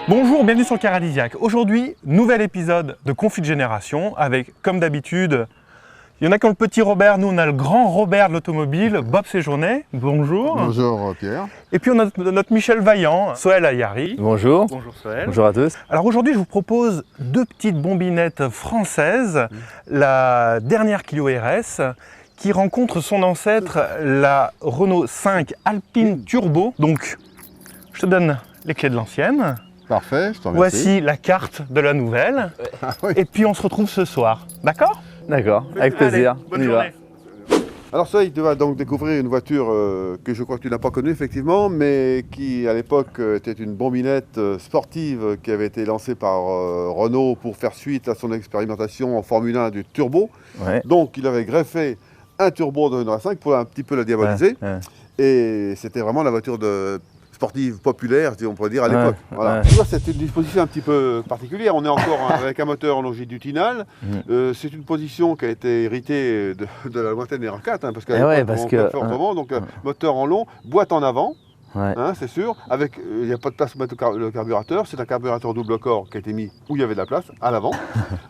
Bonjour, bienvenue sur le Caradisiaque. Aujourd'hui, nouvel épisode de Conflit de Génération avec, comme d'habitude, il y en a qui ont le petit Robert, nous on a le grand Robert de l'automobile, Bob Séjourné. Bonjour. Bonjour Pierre. Et puis on a notre Michel Vaillant, Sohail Ayari. Bonjour. Bonjour Sohail. Bonjour à tous. Alors aujourd'hui, je vous propose deux petites bombinettes françaises, la dernière Clio RS, qui rencontre son ancêtre, la Renault 5 Alpine Turbo. Donc, je te donne les clés de l'ancienne. Parfait, je t'en remercie. Voici la carte de la nouvelle. Ah, oui. Et puis on se retrouve ce soir. D'accord? D'accord, avec plaisir. Allez, bonne On y va. journée. Alors ça, tu vas donc découvrir une voiture que je crois que tu n'as pas connue effectivement, mais qui à l'époque était une bombinette sportive qui avait été lancée par Renault pour faire suite à son expérimentation en Formule 1 du turbo. Ouais. Donc il avait greffé un turbo de Renault 5 pour un petit peu la diaboliser. Ouais. Et c'était vraiment la voiture sportive populaire, si on pourrait dire, à l'époque. Ouais, Voilà. ouais. Tu vois, c'est une disposition un petit peu particulière. On est encore avec un moteur longitudinal. C'est une position qui a été héritée de la lointaine R4, parce qu'à ouais, l'époque, parce on que- fait autrement. Donc, moteur en long, boîte en avant. Ouais. C'est sûr, avec il n'y a pas de place pour mettre le carburateur, c'est un carburateur double corps qui a été mis où il y avait de la place, à l'avant,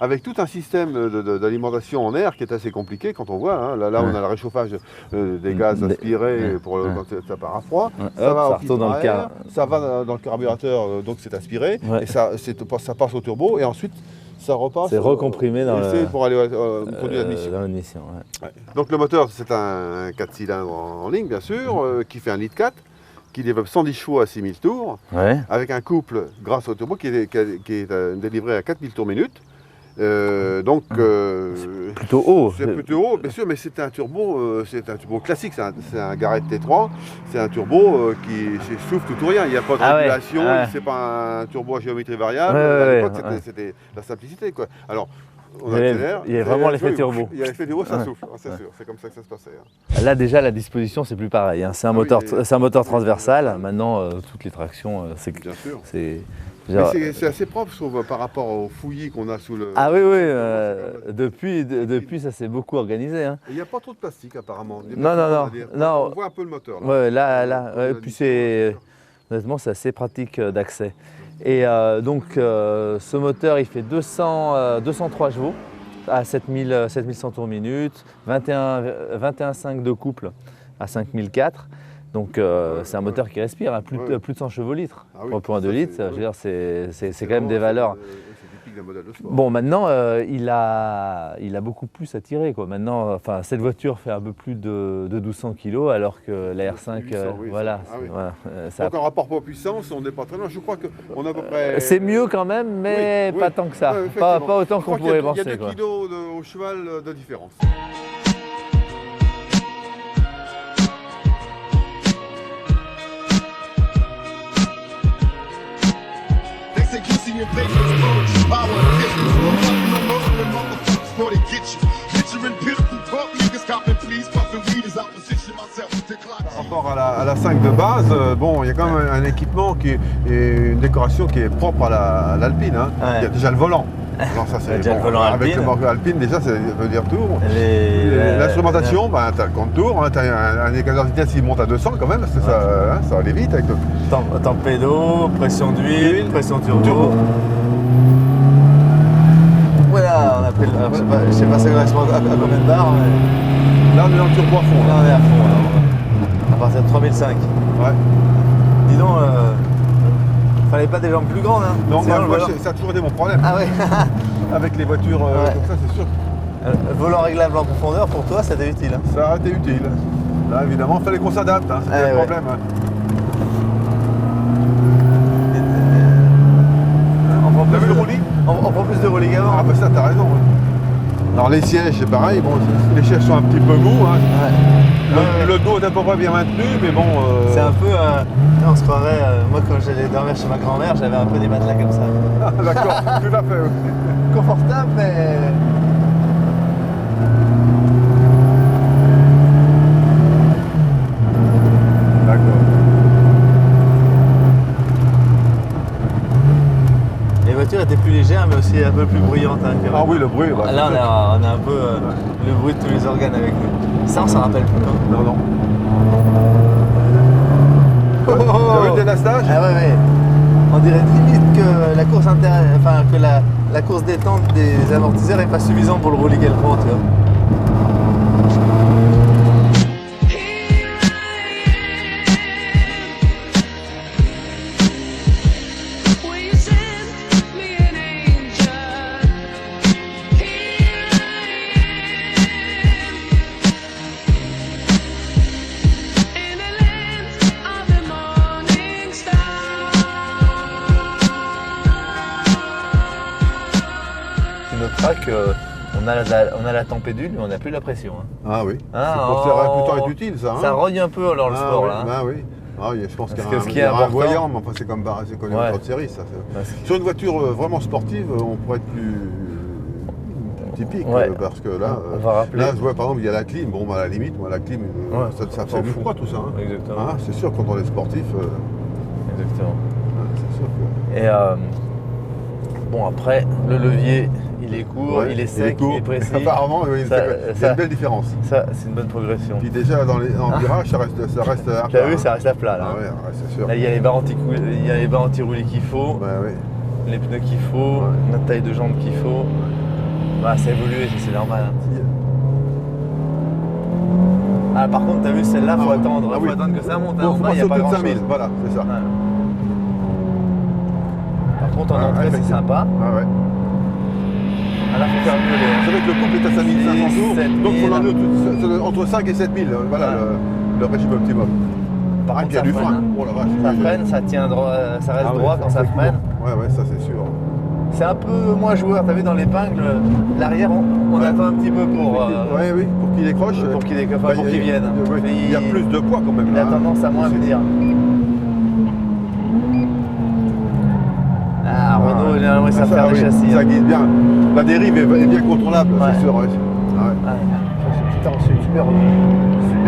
avec tout un système d'alimentation en air qui est assez compliqué quand on voit, là on a le réchauffage des gaz aspirés pour quand ça part à froid, Ouais. ça Hop, va ça au retourne dans le filtre à car. air, ça va dans le carburateur, donc c'est aspiré, Ouais. et ça passe au turbo, et ensuite ça repasse. C'est recomprimé dans et c'est le- pour aller au produit d'admission. Dans l'admission, ouais. Ouais. Donc le moteur, c'est un 4 cylindres en ligne, bien sûr, qui fait 1,4 litre, qui développe 110 chevaux à 6000 tours, Ouais. avec un couple grâce au turbo qui est délivré à 4000 tours minute. Donc Plutôt haut. c'est plutôt haut, bien sûr, mais c'est un turbo classique, c'est un Garrett T3, c'est un turbo qui souffle tout ou rien, il n'y a pas de Ah ouais, régulation, ouais. c'est pas un turbo à géométrie variable, Ouais, à ouais, l'époque ouais. c'était la simplicité, quoi. Alors, on Il y avait- accélère, il y avait vraiment et l'effet oui, turbo. Il y a l'effet turbo, ça Ouais. souffle, c'est Ouais. sûr, c'est comme ça que ça se passait. Là déjà la disposition c'est plus pareil, hein. C'est un Ah oui, moteur, mais- c'est un moteur transversal. Maintenant toutes les tractions c'est Bien sûr. c'est. Mais c'est assez propre, je trouve, par rapport au fouillis qu'on a sous le... Ah oui depuis ça s'est beaucoup organisé, hein. Il n'y a pas trop de plastique apparemment. Des Non, plastiques, non, on va dire. non. On voit un peu le moteur. Là. Ouais, là, On ouais, a puis dit- c'est honnêtement c'est assez pratique d'accès. Et donc ce moteur il fait 203 chevaux à 7100 tours minute, 21,5 de couple à 5004. Donc c'est un moteur qui respire à plus de 100 chevaux litres. Ah oui, Pour un ça, 2 litres, c'est- je veux dire, c'est quand même vraiment- des valeurs. C'est typique d'un modèle de sport. Bon, maintenant, il a beaucoup plus à tirer, quoi. Maintenant, enfin, cette voiture fait un peu plus de 1200 kg, alors que la R5, 800, oui, voilà, ah oui. voilà, ça- Donc en rapport poids-puissance, on n'est pas très loin. Je crois qu'on a à peu près... c'est mieux quand même, mais Oui, pas oui. tant que ça. Ouais, Pas effectivement. autant Je qu'on crois qu'il pourrait y a- penser, Il y a 2 quoi. kilos au cheval de différence. They say you see your face is cold, just power and pistols. No fucking no more than motherfuckers before they get you. Picture and pistol, fuck niggas copping please, puffing weed as I position myself to clock. Par rapport à la 5 de base, bon, il y a quand même un équipement et une décoration qui est propre à l'Alpine. Hein. Ouais. Il y a déjà le volant. Alors ça, c'est Déjà le volant avec Alpine. le marque Alpine, déjà, ça veut dire tout. Les- L'instrumentation, bah, tu as le compte tour, tu as un égaleur vitesse qui monte à 200 quand même, parce que ça va aller vite avec le... Tempédo, pression d'huile, pression turbo. Voilà, on a pris je sais pas ça correspond à combien de barres, mais Là, on est dans le turbo à fond. là on est à fond, là. À partir de 3005. Ouais. Dis donc, fallait pas des jambes plus grandes, hein. Non, Sinon, moi, le volant- ça a toujours été mon problème. Ah ouais. Avec les voitures Ouais. comme ça, c'est sûr. Le volant réglable en profondeur, pour toi, c'était utile. Hein. Ça a été utile. Là, évidemment, il fallait qu'on s'adapte, hein, c'était Ouais, le ouais. problème. Hein. T'as vu le roulis? On prend plus de roulis qu'avant. Ah bah ça, t'as raison. hein. Alors les sièges, c'est pareil, bon, les sièges sont un petit peu mous. Hein. Ouais. Le dos est à peu près bien maintenu, mais bon... C'est un peu. On se croirait. Moi, quand j'allais dormir chez ma grand-mère, j'avais un peu des matelas comme ça. D'accord, tout à fait. oui. Confortable, mais. D'accord. Les voitures étaient plus légères, mais aussi un peu plus bruyantes. Hein, que Ah oui, le bruit. bah, Là, on a un peu le bruit de tous les organes avec nous. Ça, on s'en rappelle plus. Hein. Non, non. T'as vu le délastage? Ah ouais, ouais. On dirait limite que la course la course détente des amortisseurs est pas suffisante pour le roulis qu'elle prend, tu vois. Tu noteras qu'on a la tempédule, mais on n'a plus la pression. Hein. Ah oui. Ah, ça pourrait plutôt être utile ça. Hein. Ça rogne un peu dans le sport oui, là. Hein. Ah oui. Ah, je pense qu'il Parce que ce qui y est a un important- voyant, mais enfin c'est comme une Ouais. voiture de série ça. Parce que- Sur une voiture vraiment sportive, on pourrait être plus typique Ouais. Parce que là, On va rappeler. là je vois par exemple il y a la clim. Bon, à la limite, moi la clim, Ouais, ça s'en fait du fout. froid tout ça. Hein. Exactement. Hein, c'est sûr quand on est sportif, Exactement. c'est sûr que. Et bon, après, le levier, il est court, Ouais, il est sec, court. il est précis. Apparemment, oui, Ça- il y ça- a une belle différence. Ça, c'est une bonne progression. Puis déjà en virage, ça reste à Tu as vu, ça reste à plat là. Ah ouais, c'est sûr. Là, il y a les barres anti-roulis qu'il faut, Ouais, ouais. les pneus qu'il faut, Ouais. la taille de jambe qu'il faut. Bah, ça a évolué, c'est normal. Hein. Ah, par contre, t'as vu, celle-là, faut Ah, attendre, ah faut oui. attendre que ça monte. Hein. Bon, En faut bas, il pas n'y a pas sauter de grand 5000, chose. voilà, c'est ça. Par contre, en Ouais, entrée, c'est effectivement. sympa. Ah ouais. Ah, là, faut faire mieux les. C'est vrai que le couple est à 5500 tours, 7000. donc il faut l'emmener entre 5 et 7000, voilà Ouais. le régime optimum. Par Ah, contre, puis il y a ça du freine, frein. hein. Oh la vache. Ça freine, ça tient droit, ça reste Ah ouais, droit quand ça c'est freine. court. Ouais, ça c'est sûr. C'est un peu moins joueur, t'as vu dans l'épingle, l'arrière on Ouais. attend un petit peu pour, Ouais, oui, pour qu'il décroche. pour qu'il Bah, pour qu'il vienne. ouais, Mais il y a plus de poids quand même. il a là, hein. tendance à moins venir. Ah, Renault, généralement, ça faire des oui, châssis. Ça hein. guide bien. La dérive est bien contrôlable, Ouais. c'est sûr. Ouais. Ah ouais. Ah, putain, c'est super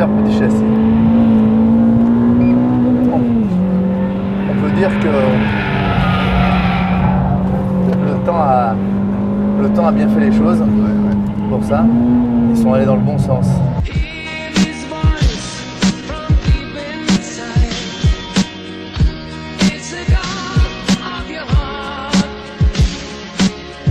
petit châssis. On peut dire que le temps a bien fait les choses Ouais, ouais. pour ça. Ils sont allés dans le bon sens. Hear his voice from deep inside. It's the dawn of your heart.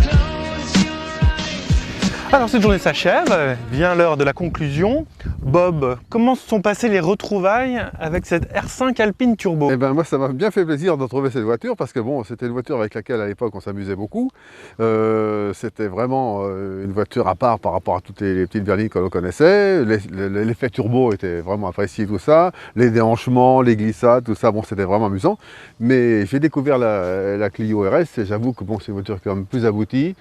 Close your eyes. Alors cette journée s'achève, vient l'heure de la conclusion. Bob, comment se sont passées les retrouvailles avec cette R5 Alpine Turbo? Eh ben moi ça m'a bien fait plaisir de retrouver cette voiture parce que bon c'était une voiture avec laquelle à l'époque on s'amusait beaucoup. C'était vraiment une voiture à part par rapport à toutes les petites berlines que l'on connaissait. L'effet turbo était vraiment apprécié, tout ça. Les déhanchements, les glissades, tout ça, bon c'était vraiment amusant. Mais j'ai découvert la Clio RS et j'avoue que bon c'est une voiture quand même plus aboutie.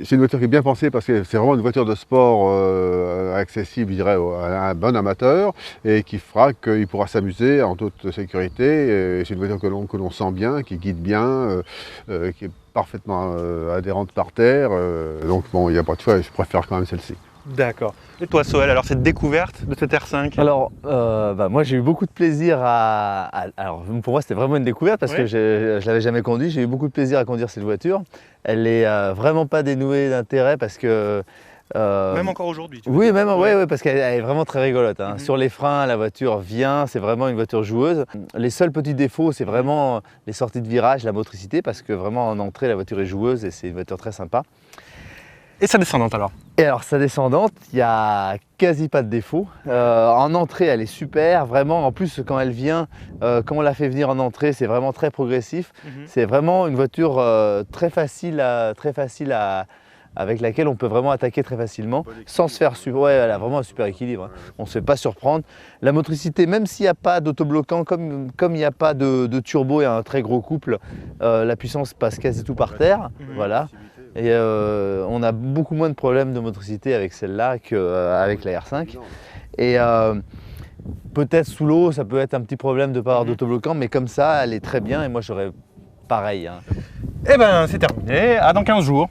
C'est une voiture qui est bien pensée parce que c'est vraiment une voiture de sport accessible, je dirais, à un bon amateur et qui fera qu'il pourra s'amuser en toute sécurité. Et c'est une voiture que l'on sent bien, qui guide bien, qui est parfaitement adhérente par terre. Donc bon, il n'y a pas de choix, je préfère quand même celle-ci. D'accord. Et toi Soel, alors cette découverte de cette R5? Alors, moi j'ai eu beaucoup de plaisir alors pour moi c'était vraiment une découverte parce que Ouais. je ne l'avais jamais conduit. J'ai eu beaucoup de plaisir à conduire cette voiture. Elle est vraiment pas dénouée d'intérêt parce que... Même encore aujourd'hui tu veux Oui, dire. même, ouais, parce qu'elle est vraiment très rigolote. Hein. Mhm. Sur les freins, la voiture vient, c'est vraiment une voiture joueuse. Les seuls petits défauts, c'est vraiment les sorties de virage, la motricité, parce que vraiment en entrée, la voiture est joueuse et c'est une voiture très sympa. Et sa descendante alors? Et alors sa descendante, il n'y a quasi pas de défaut. En entrée, elle est super, vraiment. En plus, quand elle vient, quand on la fait venir en entrée, c'est vraiment très progressif. C'est vraiment une voiture très facile avec laquelle on peut vraiment attaquer très facilement, sans se faire... Ouais, elle a vraiment un super équilibre. Hein. On ne se fait pas surprendre. La motricité, même s'il n'y a pas d'autobloquant, comme il n'y a pas de turbo et un très gros couple, la puissance passe quasi tout par terre. Voilà. Et on a beaucoup moins de problèmes de motricité avec celle-là qu'avec la R5. Et peut-être sous l'eau, ça peut être un petit problème de ne pas avoir d'autobloquant, mais comme ça, elle est très bien et moi j'aurais pareil. Hein. Eh ben c'est terminé, à dans 15 jours.